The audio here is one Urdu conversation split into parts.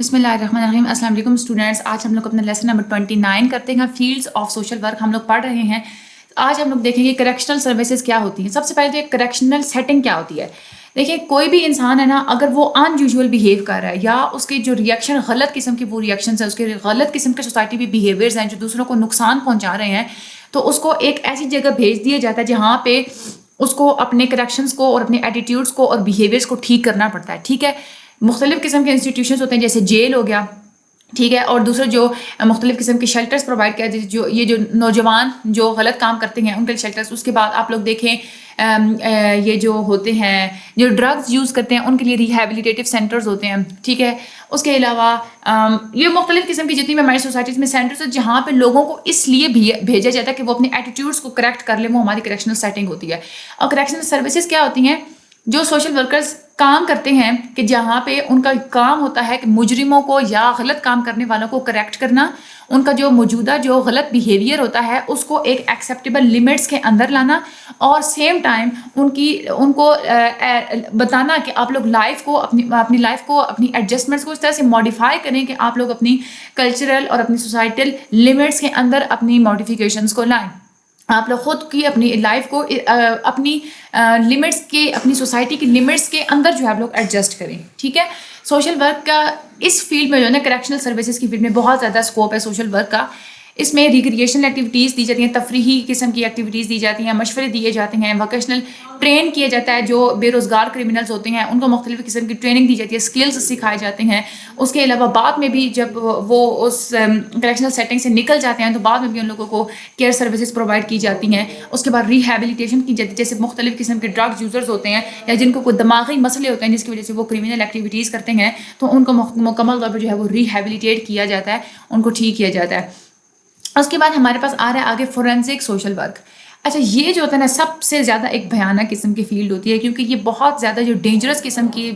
بسم اللہ الرحمن الرحیم. السلام علیکم اسٹوڈنٹس. آج ہم لوگ اپنا لیسن نمبر 29 کرتے ہیں. فیلڈز آف سوشل ورک ہم لوگ پڑھ رہے ہیں. آج ہم لوگ دیکھیں گے کریکشنل سروسز کیا ہوتی ہیں. سب سے پہلے تو ایک کریکشنل سیٹنگ کیا ہوتی ہے. دیکھیں کوئی بھی انسان ہے نا, اگر وہ ان یوزول بیہیو کر رہا ہے یا اس کے جو ریئیکشن غلط قسم کے وہ ریئیکشنز ہیں, اس کے غلط قسم کے سوسائٹی میں بیہیویئرز ہیں جو دوسروں کو نقصان پہنچا رہے ہیں, تو اس کو ایک ایسی جگہ بھیج دیا جاتا ہے جہاں پہ اس کو اپنے کریکشنز کو اور اپنے ایٹیٹیوڈس کو اور بیہیویئرس کو ٹھیک کرنا پڑتا ہے. ٹھیک ہے, مختلف قسم کے انسٹیٹیوشنز ہوتے ہیں جیسے جیل ہو گیا, ٹھیک ہے, اور دوسرے جو مختلف قسم کے شیلٹرز پرووائڈ کیا جاتے ہیں, جو نوجوان جو غلط کام کرتے ہیں ان کے شیلٹرز. اس کے بعد آپ لوگ دیکھیں یہ جو ہوتے ہیں جو ڈرگز یوز کرتے ہیں ان کے لیے ریہیبلیٹیٹیو سینٹرز ہوتے ہیں. ٹھیک ہے, اس کے علاوہ یہ مختلف قسم کی جتنی بھی ہماری سوسائٹیز میں سینٹرز ہیں جہاں پہ لوگوں کو اس لیے بھیجا جاتا ہے کہ وہ اپنے ایٹیٹیوڈس کو کریکٹ کر لیں. وہ ہماری کریکشنل سیٹنگ ہوتی ہے. اور کریکشنل سروسز کیا ہوتی ہیں؟ جو سوشل ورکرز کام کرتے ہیں کہ جہاں پہ ان کا کام ہوتا ہے کہ مجرموں کو یا غلط کام کرنے والوں کو کریکٹ کرنا, ان کا جو موجودہ جو غلط بیہیویئر ہوتا ہے اس کو ایک ایکسیپٹیبل لمٹس کے اندر لانا, اور سیم ٹائم ان کو بتانا کہ آپ لوگ لائف کو اپنی لائف کو اپنی ایڈجسٹمنٹس کو اس طرح سے ماڈیفائی کریں کہ آپ لوگ اپنی کلچرل اور اپنی سوسائٹل لمٹس کے اندر اپنی ماڈیفیکیشنس کو لائیں. آپ لوگ خود کی اپنی لائف کو اپنی لمٹس کے اپنی سوسائٹی کی لمٹس کے اندر جو ہے آپ لوگ ایڈجسٹ کریں. ٹھیک ہے, سوشل ورک کا اس فیلڈ میں جو ہے نا کریکشنل سروسز کی فیلڈ میں بہت زیادہ اسکوپ ہے سوشل ورک کا. اس میں ریکریشنل ایکٹیویٹیز دی جاتی ہیں, تفریحی قسم کی ایکٹیویٹیز دی جاتی ہیں, مشورے دیے جاتے ہیں, ووکیشنل ٹرین کیا جاتا ہے. جو بے روزگار کرمنلز ہوتے ہیں ان کو مختلف قسم کی ٹریننگ دی جاتی ہے, اسکلز سکھائے جاتے ہیں. اس کے علاوہ بعد میں بھی جب وہ اس کریکشنل سیٹنگ سے نکل جاتے ہیں تو بعد میں بھی ان لوگوں کو کیئر سروسز پرووائڈ کی جاتی ہیں. اس کے بعد ریہیبلیٹیشن کی جاتی ہے, جیسے مختلف قسم کے ڈرگ یوزرز ہوتے ہیں یا جن کو کوئی دماغی مسئلے ہوتے ہیں جس کی وجہ سے وہ کرمنل ایکٹیویٹیز کرتے ہیں, تو ان کو مکمل طور پر جو ہے وہ ریہیبلیٹیٹ کیا جاتا ہے, ان کو ٹھیک کیا جاتا ہے. اس کے بعد ہمارے پاس آ رہا ہے آگے فورینسک سوشل ورک. اچھا, یہ جو ہوتا ہے نا سب سے زیادہ ایک بھیانک قسم کی فیلڈ ہوتی ہے, کیونکہ یہ بہت زیادہ جو ڈینجرس قسم کے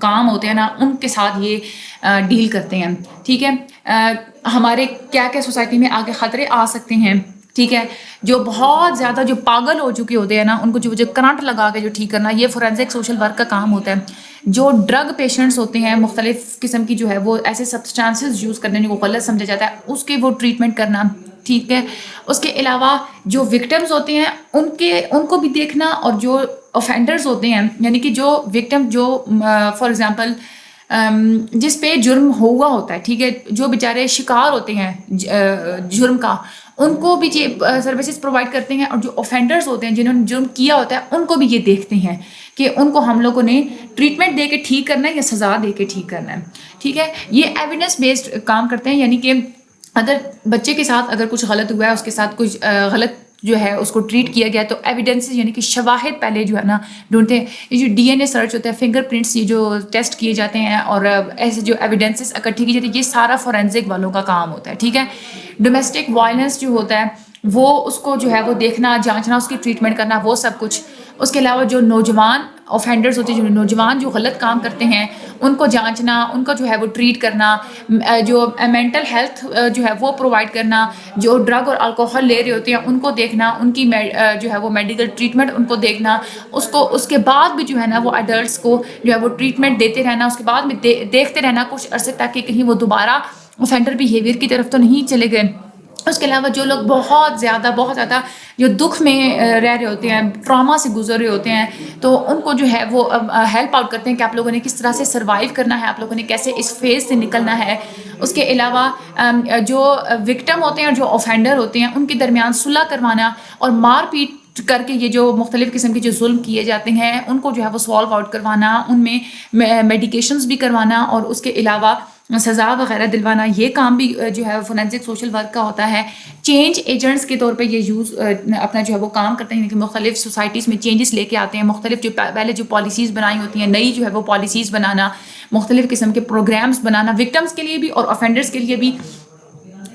کام ہوتے ہیں نا ان کے ساتھ یہ ڈیل کرتے ہیں. ٹھیک ہے, ہمارے کیا کیا سوسائٹی میں آگے خطرے آ سکتے ہیں. ٹھیک ہے, جو بہت زیادہ جو پاگل ہو چکے ہوتے ہیں نا ان کو جو کرنٹ لگا کے جو ٹھیک کرنا, یہ فورینسک سوشل ورک کا کام ہوتا ہے. جو ڈرگ پیشنٹس ہوتے ہیں مختلف قسم کی جو ہے وہ ایسے سبسٹانسز یوز کرنے کو غلط سمجھا جاتا ہے, اس کے وہ ٹریٹمنٹ کرنا. ٹھیک ہے, اس کے علاوہ جو وکٹمز ہوتے ہیں ان کو بھی دیکھنا, اور جو اوفینڈرز ہوتے ہیں یعنی کہ جو وکٹم جو فار ایگزامپل جس پہ جرم ہوا ہوتا ہے, ٹھیک ہے, جو بیچارے شکار ہوتے ہیں جرم کا, ان کو بھی یہ سروسز پرووائڈ کرتے ہیں. اور جو اوفینڈرز ہوتے ہیں جنہوں نے جرم کیا ہوتا ہے ان کو بھی یہ دیکھتے ہیں کہ ان کو ہم لوگوں نے ٹریٹمنٹ دے کے ٹھیک کرنا ہے یا سزا دے کے ٹھیک کرنا ہے. ٹھیک ہے, یہ ایویڈنس بیسڈ کام کرتے ہیں, یعنی کہ اگر بچے کے ساتھ اگر کچھ غلط ہوا ہے, اس کے ساتھ کچھ غلط جو ہے اس کو ٹریٹ کیا گیا, تو ایویڈنسز یعنی کہ شواہد پہلے جو ہے نا ڈھونڈتے ہیں. یہ جو ڈی این اے سرچ ہوتا ہے, فنگر پرنٹس, یہ جو ٹیسٹ کیے جاتے ہیں اور ایسے جو ایویڈنسز اکٹھی کی جاتی ہے, یہ سارا فورینسک والوں کا کام ہوتا ہے. ٹھیک ہے, ڈومیسٹک وائلنس جو ہوتا ہے وہ اس کو جو ہے وہ دیکھنا, جانچنا, اس کی ٹریٹمنٹ کرنا, وہ سب کچھ. اس کے علاوہ جو نوجوان اوفینڈرز ہوتے ہیں, جو نوجوان جو غلط کام کرتے ہیں ان کو جانچنا, ان کو جو ہے وہ ٹریٹ کرنا, جو مینٹل ہیلتھ جو ہے وہ پرووائڈ کرنا, جو ڈرگ اور الکوہل لے رہے ہوتے ہیں ان کو دیکھنا, ان کی جو ہے وہ میڈیکل ٹریٹمنٹ ان کو دیکھنا, اس کے بعد بھی جو ہے نا وہ ایڈلٹس کو جو ہے وہ ٹریٹمنٹ دیتے رہنا, اس کے بعد میں دیکھتے رہنا کچھ عرصے تک کہ کہیں وہ دوبارہ اوفینڈر بیہیویئر کی طرف تو نہیں چلے گئے. اس کے علاوہ جو لوگ بہت زیادہ جو دکھ میں رہ رہے ہوتے ہیں, ٹراما سے گزر رہے ہوتے ہیں, تو ان کو جو ہے وہ ہیلپ آؤٹ کرتے ہیں کہ آپ لوگوں نے کس طرح سے سروائیو کرنا ہے, آپ لوگوں نے کیسے اس فیز سے نکلنا ہے. اس کے علاوہ جو وکٹم ہوتے ہیں اور جو اوفینڈر ہوتے ہیں ان کے درمیان صلح کروانا, اور مار پیٹ کر کے یہ جو مختلف قسم کے جو ظلم کیے جاتے ہیں ان کو جو ہے وہ سالو آؤٹ کروانا, ان میں میڈیکیشنز بھی کروانا, اور اس کے علاوہ سزا وغیرہ دلوانا, یہ کام بھی جو ہے فورینسک سوشل ورک کا ہوتا ہے. چینج ایجنٹس کے طور پہ یہ اپنا جو ہے وہ کام کرتے ہیں کہ مختلف سوسائٹیز میں چینجز لے کے آتے ہیں, مختلف جو پہلے جو پالیسیز بنائی ہوتی ہیں نئی جو ہے وہ پالیسیز بنانا, مختلف قسم کے پروگرامز بنانا, وکٹمس کے لیے بھی اور اوفینڈرز کے لیے بھی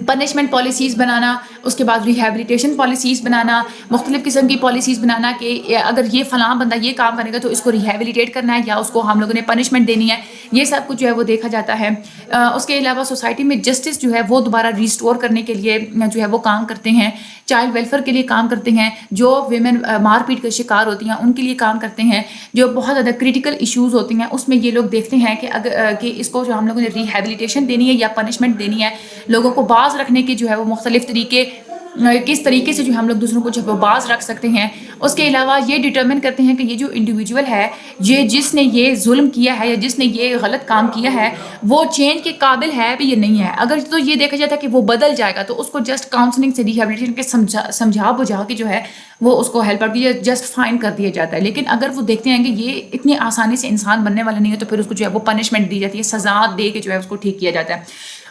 پنشمنٹ پالیسیز بنانا, اس کے بعد ریہیبلیٹیشن پالیسیز بنانا، مختلف قسم کی پالیسیز بنانا کہ اگر یہ فلاں بندہ یہ کام کرے گا تو اس کو ریہیبلیٹیٹ کرنا ہے یا اس کو ہم لوگوں نے پنشمنٹ دینی ہے، یہ سب کچھ جو ہے وہ دیکھا جاتا ہے۔ اس کے علاوہ سوسائٹی میں جسٹس جو ہے وہ دوبارہ ریسٹور کرنے کے لیے جو ہے وہ کام کرتے ہیں، چائلڈ ویلفیئر کے لیے کام کرتے ہیں، جو ویمن مار پیٹ کا شکار ہوتی ہیں ان کے لیے کام کرتے ہیں، جو بہت زیادہ کریٹیکل ایشوز ہوتی ہیں اس میں یہ لوگ دیکھتے ہیں کہ کہ اس کو جو ہم لوگوں نے ریہیبلیٹیشن دینی ہے یا پنشمنٹ دینی ہے، لوگوں کو باز رکھنے کے جو ہے وہ مختلف طریقے، کس طریقے سے جو ہم لوگ دوسروں کو جو ہے باز رکھ سکتے ہیں۔ اس کے علاوہ یہ ڈٹرمن کرتے ہیں کہ یہ جو انڈیویجول ہے، یہ جس نے یہ ظلم کیا ہے یا جس نے یہ غلط کام کیا ہے وہ چینج کے قابل ہے بھی یا نہیں ہے۔ اگر تو یہ دیکھا جاتا ہے کہ وہ بدل جائے گا تو اس کو جسٹ کاؤنسلنگ سے ریہیبلیٹیشن کے سمجھا بجھا کے جو ہے وہ اس کو ہیلپ آؤٹ جسٹ فائن کر دیا جاتا ہے۔ لیکن اگر وہ دیکھتے ہیں کہ یہ اتنی آسانی سے انسان بننے والا نہیں ہے تو پھر اس کو جو ہے وہ پنشمنٹ دی جاتی ہے، سزا دے کے جو ہے اس کو ٹھیک کیا جاتا ہے۔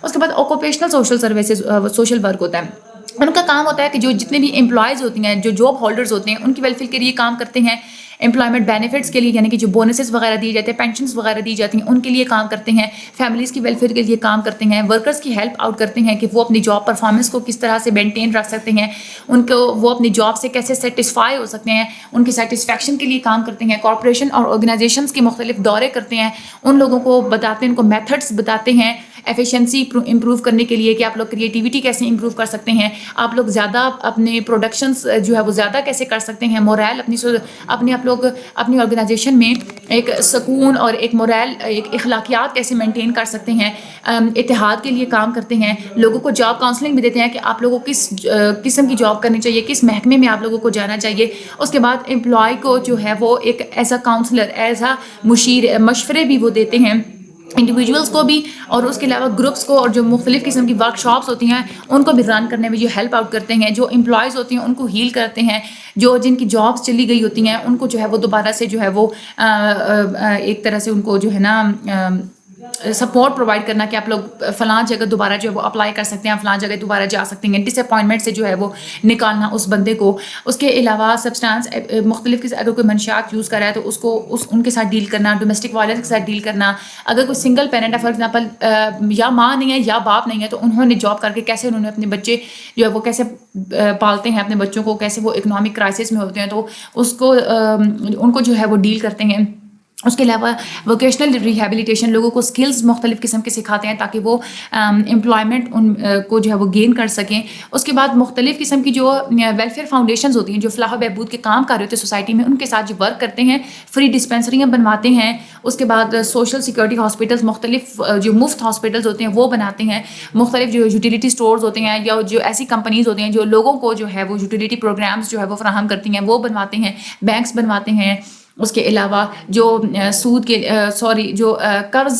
اس کے بعد occupational social services, social work ہوتا ہے۔ ان کا کام ہوتا ہے کہ جو جتنے بھی امپلائز ہوتی ہیں، جو جاب ہولڈرز ہوتے ہیں، ان کی ویلفیئر کے لیے کام کرتے ہیں، امپلائمنٹ بینیفٹس کے لیے یعنی کہ جو بونسز وغیرہ دیے جاتے ہیں، پینشنز وغیرہ دی جاتی ہیں ان کے لیے کام کرتے ہیں، فیملیز کی ویلفیئر کے لیے کام کرتے ہیں، ورکرز کی ہیلپ آؤٹ کرتے ہیں کہ وہ اپنی جاب پرفارمنس کو کس طرح سے مینٹین رکھ سکتے ہیں، ان کو وہ اپنی جاب سے کیسے سیٹسفائی ہو سکتے ہیں، ان کی سیٹسفیکشن کے لیے کام کرتے ہیں، کارپوریشن اور آرگنائزیشنز کے مختلف دورے کرتے ہیں، ان لوگوں کو بتاتے ہیں، ان کو میتھڈس بتاتے ہیں ایفیشنسی امپروو کرنے کے لیے کہ آپ لوگ کریٹیوٹی کیسے امپروو کر سکتے ہیں، آپ لوگ زیادہ اپنے پروڈکشنز جو ہے وہ زیادہ کیسے کر سکتے ہیں، مورائل اپنی آپ لوگ اپنی آرگنائزیشن میں ایک سکون اور ایک مورائل، ایک اخلاقیات کیسے مینٹین کر سکتے ہیں، اتحاد کے لیے کام کرتے ہیں، لوگوں کو جاب کاؤنسلنگ بھی دیتے ہیں کہ آپ لوگوں کو کس قسم کی جاب کرنی چاہیے، کس محکمے میں آپ لوگوں کو جانا چاہیے۔ اس کے بعد امپلائی کو جو ہے وہ ایک ایسا کاؤنسلر، ایسا مشیر، مشورے بھی وہ دیتے ہیں انڈیویجولس کو بھی، اور اس کے علاوہ گروپس کو، اور جو مختلف قسم کی ورک شاپس ہوتی ہیں ان کو بھی رن کرنے میں جو ہیلپ آؤٹ کرتے ہیں، جو امپلائز ہوتی ہیں ان کو ہیل کرتے ہیں، جو جن کی جابس چلی گئی ہوتی ہیں ان کو جو ہے وہ دوبارہ سے جو ہے وہ ایک طرح سے ان کو جو ہے نا سپورٹ پرووائڈ کرنا کہ آپ لوگ فلاں جگہ دوبارہ جو ہے وہ اپلائی کر سکتے ہیں، فلاں جگہ دوبارہ جا سکتے ہیں، ڈس اپوائنٹمنٹ سے جو ہے وہ نکالنا اس بندے کو۔ اس کے علاوہ سبسٹانس مختلف اگر کوئی منشیات یوز کر رہا ہے تو اس کو ان کے ساتھ ڈیل کرنا، ڈومیسٹک وائلنس کے ساتھ ڈیل کرنا، اگر کوئی سنگل پیرنٹ ہے فار ایگزامپل یا ماں نہیں ہے یا باپ نہیں ہے تو انہوں نے جاب کر کے کیسے انہوں نے اپنے بچے جو ہے وہ کیسے پالتے ہیں، اپنے بچوں کو کیسے وہ اکنامک کرائسس میں ہوتے ہیں تو اس کو ان کو جو ہے وہ ڈیل کرتے ہیں۔ اس کے علاوہ ووکیشنل ریہیبلیٹیشن، لوگوں کو سکلز مختلف قسم کے سکھاتے ہیں تاکہ وہ امپلائمنٹ ان کو جو ہے وہ گین کر سکیں۔ اس کے بعد مختلف قسم کی جو ویلفیئر فاؤنڈیشنز ہوتی ہیں جو فلاح و بہبود کے کام کر رہے ہوتے ہیں سوسائٹی میں، ان کے ساتھ جو ورک کرتے ہیں، فری ڈسپینسریاں بنواتے ہیں۔ اس کے بعد سوشل سیکورٹی ہاسپٹلس، مختلف جو مفت ہاسپٹلس ہوتے ہیں وہ بناتے ہیں، مختلف جو یوٹیلیٹی اسٹورز ہوتے ہیں یا جو ایسی کمپنیز ہوتی ہیں جو لوگوں کو جو ہے وہ یوٹیلیٹی پروگرامز جو ہے وہ فراہم کرتی ہیں وہ بنواتے ہیں، بینکس بنواتے ہیں۔ اس کے علاوہ جو سود کے جو قرض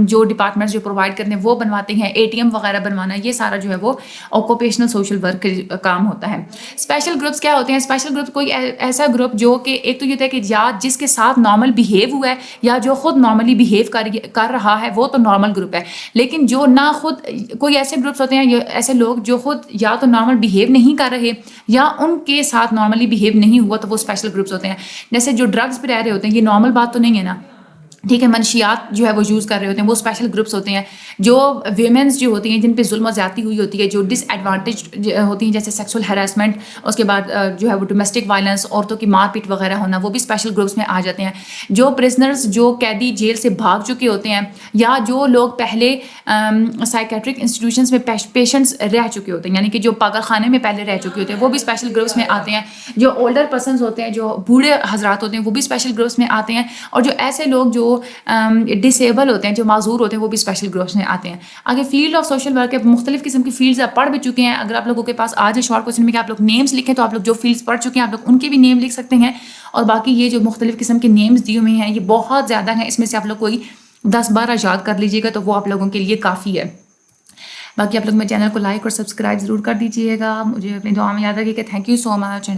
جو ڈپارٹمنٹس جو پرووائڈ کرتے ہیں وہ بنواتے ہیں، اے ٹی ایم وغیرہ بنوانا، یہ سارا جو ہے وہ آکوپیشنل سوشل ورک کا کام ہوتا ہے۔ اسپیشل گروپس کیا ہوتے ہیں؟ اسپیشل گروپ کوئی ایسا گروپ جو کہ ایک تو یہ ہوتا ہے کہ یا جس کے ساتھ نارمل بیہیو ہوا ہے یا جو خود نارملی بیہیو کر رہا ہے وہ تو نارمل گروپ ہے، لیکن جو نہ خود کوئی ایسے گروپس ہوتے ہیں، ایسے لوگ جو خود یا تو نارمل بیہیو نہیں کر رہے یا ان کے ساتھ نارملی بیہیو نہیں ہوا تو وہ اسپیشل گروپس ہوتے ہیں۔ جیسے جو ڈرگس پہ رہ رہے ہوتے ہیں، یہ نارمل بات تو نہیں ہے نا، ٹھیک ہے، منشیات جو ہے وہ یوز کر رہے ہوتے ہیں، وہ اسپیشل گروپس ہوتے ہیں۔ جو ویمنس جو ہوتی ہیں جن پہ ظلم و زیادتی ہوئی ہوتی ہے، جو ڈس ایڈوانٹیج ہوتی ہیں جیسے سیکسول ہراسمنٹ، اس کے بعد جو ہے وہ ڈومیسٹک وائلنس، عورتوں کی مار پیٹ وغیرہ ہونا، وہ بھی اسپیشل گروپس میں آ جاتے ہیں۔ جو پرزنرز، جو قیدی جیل سے بھاگ چکے ہوتے ہیں یا جو لوگ پہلے سائیکیٹرک انسٹیٹیوشنس میں پیشنٹس رہ چکے ہوتے ہیں، یعنی کہ جو پاگل خانے میں پہلے رہ چکے ہوتے ہیں، وہ بھی اسپیشل گروپس میں آتے ہیں۔ جو اولڈر پرسنز ہوتے ہیں، جو بوڑھے حضرات ہوتے ہیں، وہ بھی اسپیشل گروپس میں آتے ہیں۔ اور جو ایسے لوگ جو ڈسیبل ہوتے ہیں، جو معذور ہوتے ہیں، وہ بھی اسپیشل گروپس میں آتے ہیں۔ آگے فیلڈ آف سوشل ورک ہے، مختلف قسم کی فیلڈز آپ پڑھ بھی چکے ہیں۔ اگر آپ لوگوں کے پاس آج شارٹ کوسچن میں کہ آپ لوگ نیمز لکھیں تو آپ لوگ جو فیلڈز پڑھ چکے ہیں آپ لوگ ان کے بھی نیم لکھ سکتے ہیں، اور باقی یہ جو مختلف قسم کے نیمز دیے ہوئے ہیں یہ بہت زیادہ ہیں، اس میں سے آپ لوگ کوئی 10-12 یاد کر لیجیے گا تو وہ آپ لوگوں کے لیے کافی ہے۔ باقی آپ لوگ میرے چینل کو لائک اور سبسکرائب ضرور کر دیجیے گا، مجھے اپنی دعا میں یاد رکھیے کہ تھینک یو سو مچ۔